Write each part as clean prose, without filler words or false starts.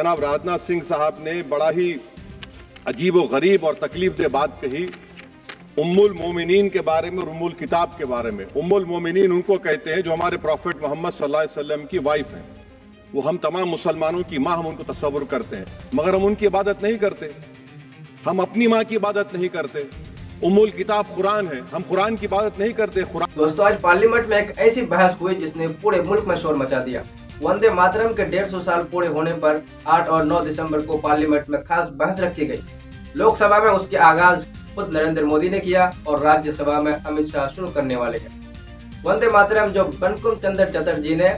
जनाब राजनाथ सिंह साहब ने बड़ा ही अजीब व गरीब और तकलीफ दे बात कही उम्मुल मोमिनीन के बारे में और उम्मुल किताब के बारे में। उम्मुल मोमिनीन उनको कहते हैं जो हमारे प्रॉफिट मोहम्मद सल्लल्लाहु अलैहि वसल्लम की वाइफ हैं। वो हम तमाम मुसलमानों की माँ, हम उनको तस्वुर करते हैं, मगर हम उनकी इबादत नहीं करते। हम अपनी माँ की इबादत नहीं करते। उम्मुल किताब कुरान है, हम कुरान की इबादत नहीं करते। दोस्तों, आज पार्लियामेंट में एक ऐसी बहस हुई जिसने पूरे मुल्क में शोर मचा दिया। वंदे मातरम के 150 साल पूरे होने पर 8 और 9 दिसंबर को पार्लियामेंट में खास बहस रखी गई। लोकसभा में उसके आगाज खुद नरेंद्र मोदी ने किया और राज्यसभा में अमित शाह शुरू करने वाले हैं। वंदे मातरम जो बंकिम चंद्र चटर्जी ने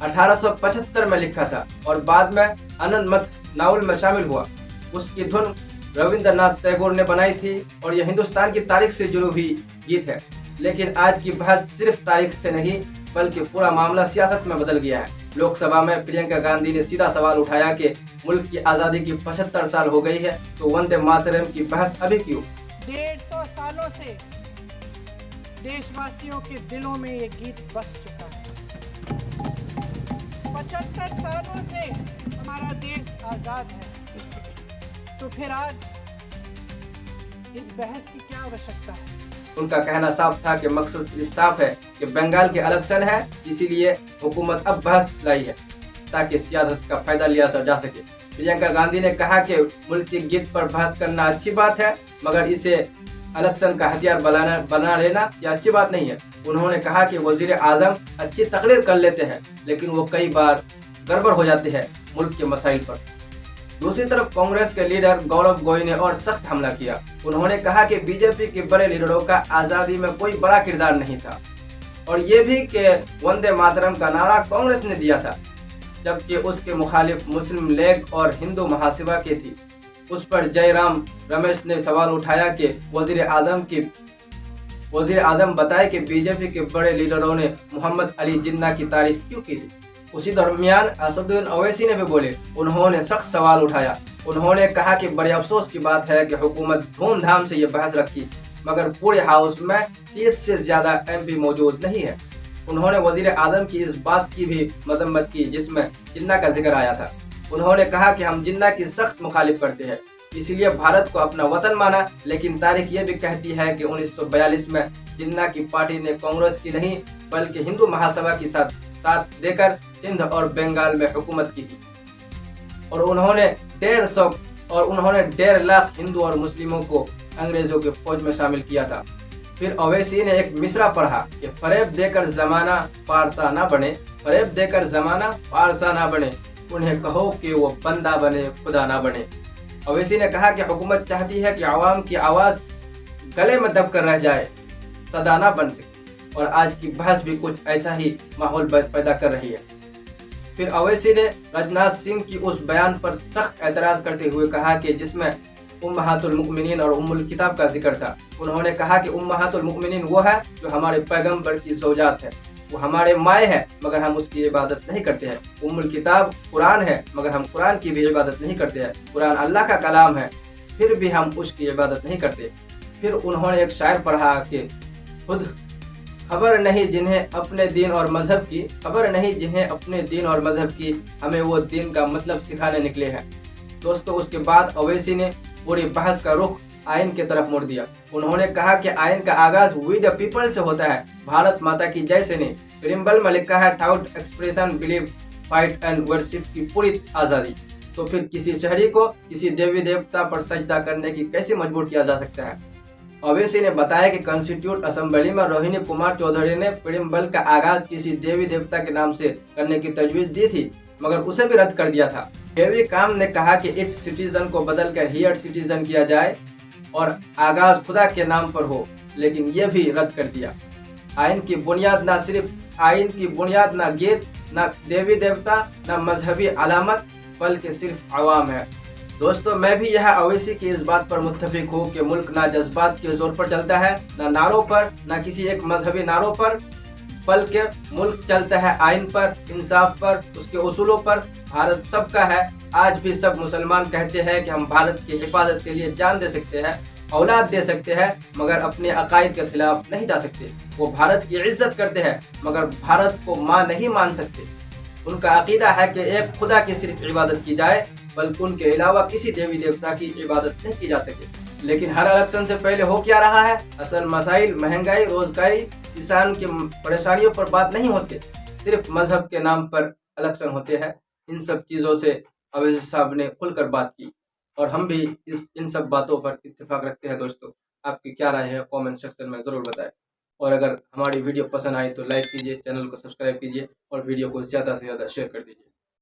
1875 में लिखा था और बाद में आनंद मठ नावल में शामिल हुआ, उसकी धुन रविंद्रनाथ टैगोर ने बनाई थी और यह हिंदुस्तान की तारीख से जुड़ी हुई गीत है। लेकिन आज की बहस सिर्फ तारीख से नहीं बल्कि पूरा मामला सियासत में बदल गया है। लोकसभा में प्रियंका गांधी ने सीधा सवाल उठाया कि मुल्क की आजादी की 75 साल हो गई है तो वंदे मातरम की बहस अभी क्यों? 150 सालों से देशवासियों के दिलों में ये गीत बस चुका है। 75 सालों से हमारा देश आजाद है, तो फिर आज इस बहस की क्या आवश्यकता है? उनका कहना साफ था कि मकसद सिर्फ साफ है कि बंगाल के इलेक्शन है, इसीलिए हुकूमत अब बहस लाई है ताकि सियासत का फायदा लिया जा सके। प्रियंका गांधी ने कहा कि मुल्क के गीत पर बहस करना अच्छी बात है, मगर इसे इलेक्शन का हथियार बना लेना यह अच्छी बात नहीं है। उन्होंने कहा कि वजीर आजम अच्छी तकरीर कर लेते हैं, लेकिन वो कई बार गड़बड़ हो जाते हैं मुल्क के मसाइल पर। दूसरी तरफ कांग्रेस के लीडर गौरव गोगोई ने और सख्त हमला किया। उन्होंने कहा कि बीजेपी के बड़े लीडरों का आजादी में कोई बड़ा किरदार नहीं था और ये भी कि वंदे मातरम का नारा कांग्रेस ने दिया था, जबकि उसके मुखालिफ मुस्लिम लीग और हिंदू महासभा की थी। उस पर जयराम रमेश ने सवाल उठाया कि वजीर आजम बताए कि बीजेपी के बड़े लीडरों ने मोहम्मद अली जिन्ना की तारीफ क्यों की थी। उसी दरमियान असदुद्दीन ओवैसी ने भी बोले। उन्होंने सख्त सवाल उठाया। उन्होंने कहा कि बड़े अफसोस की बात है कि हुकूमत धूमधाम से ये बहस रखी, मगर पूरे हाउस में 30 से ज्यादा MP मौजूद नहीं है। उन्होंने वजीर आजम की इस बात की भी मजम्मत की जिसमें जिन्ना का जिक्र आया था। उन्होंने कहा कि हम जिन्ना की सख्त मुखालिफ करते हैं, इसलिए भारत को अपना वतन माना, लेकिन तारीख ये भी कहती है कि 1942 में जिन्ना की पार्टी ने कांग्रेस की नहीं बल्कि हिंदू महासभा के साथ देकर सिंध और बंगाल में हुकूमत की थी और उन्होंने 1.5 लाख हिंदू और मुस्लिमों को अंग्रेजों के फौज में शामिल किया था। फिर ओवैसी ने एक मिसरा पढ़ा कि फरेब देकर जमाना पारसा ना बने, फरेब देकर जमाना पारसा ना बने, उन्हें कहो कि वो बंदा बने खुदा ना बने। ओवैसी ने कहा कि हुकूमत चाहती है कि आवाम की आवाज गले में दब कर रह जाए, सदा ना बन सके, और आज की बहस भी कुछ ऐसा ही माहौल पैदा कर रही है। फिर ओवैसी ने राजनाथ सिंह की उस बयान पर सख्त एतराज करते हुए कहा कि जिसमें उम्महातुल मुमिनीन और उम्मुल किताब का जिक्र था। उन्होंने कहा कि उम्महातुल मुमिनीन वो है जो हमारे पैगंबर की ज़ौजात है, वो हमारे माए है मगर हम उसकी इबादत नहीं करते हैं। उम्मुल किताब कुरान है मगर हम कुरान की भी इबादत नहीं करते हैं। कुरान अल्लाह का कलाम है फिर भी हम उसकी इबादत नहीं करते। फिर उन्होंने एक शायर पढ़ा कि खुद खबर नहीं जिन्हें अपने दीन और मजहब की, खबर नहीं जिन्हें अपने दीन और मजहब की, हमें वो दीन का मतलब सिखाने निकले हैं। दोस्तों, उसके बाद ओवैसी ने पूरी बहस का रुख आइन की तरफ मोड़ दिया। उन्होंने कहा कि आइन का आगाज वी द पीपल से होता है, भारत माता की जय से नहीं। प्रियम्बल में लिखा है thought expression believe fight and worship की पूरी आज़ादी। तो फिर किसी शहरी को किसी देवी देवता पर सजदा करने की कैसे मजबूर किया जा सकता है? ओवैसी ने बताया कि कॉन्स्टिट्यूट असेंबली में रोहिणी कुमार चौधरी ने प्रियम्बल का आगाज किसी देवी देवता के नाम से करने की तजवीज दी थी, मगर उसे भी रद्द कर दिया था। देवी काम ने कहा कि इट सिटीजन को बदलकर हियर सिटीजन किया जाए और आगाज खुदा के नाम पर हो, लेकिन ये भी रद्द कर दिया। आइन की बुनियाद ना गीत, ना देवी देवता, ना मजहबी अलामत, बल्कि सिर्फ आवाम है। दोस्तों, मैं भी यह ओवैसी की इस बात पर मुत्तफिक हूँ कि मुल्क ना जज्बात के जोर पर चलता है, ना नारों पर, ना किसी एक मजहबी नारों पर, बल्कि मुल्क चलता है आइन पर, इंसाफ पर, उसके उसूलों पर। भारत सबका है। आज भी सब मुसलमान कहते हैं कि हम भारत की हिफाजत के लिए जान दे सकते हैं, औलाद दे सकते हैं, मगर अपने अकायद के खिलाफ नहीं जा सकते। वो भारत की इज्जत करते हैं मगर भारत को माँ नहीं मान सकते। उनका अकीदा है कि एक खुदा की सिर्फ इबादत की जाए, बल्कि उनके अलावा किसी देवी देवता की इबादत नहीं की जा सके। लेकिन हर इलेक्शन से पहले हो क्या रहा है? असल मसाइल, महंगाई, रोजगारी, किसान की परेशानियों पर बात नहीं होते, सिर्फ मजहब के नाम पर इलेक्शन होते हैं। इन सब चीज़ों से अवैसी साहब ने खुलकर बात की और हम भी इन सब बातों पर इत्तेफाक रखते हैं। दोस्तों, आपकी क्या राय है कमेंट सेक्शन में ज़रूर बताएं। और अगर हमारी वीडियो पसंद आई तो लाइक कीजिए, चैनल को सब्सक्राइब कीजिए और वीडियो को ज़्यादा से ज़्यादा शेयर कर दीजिए।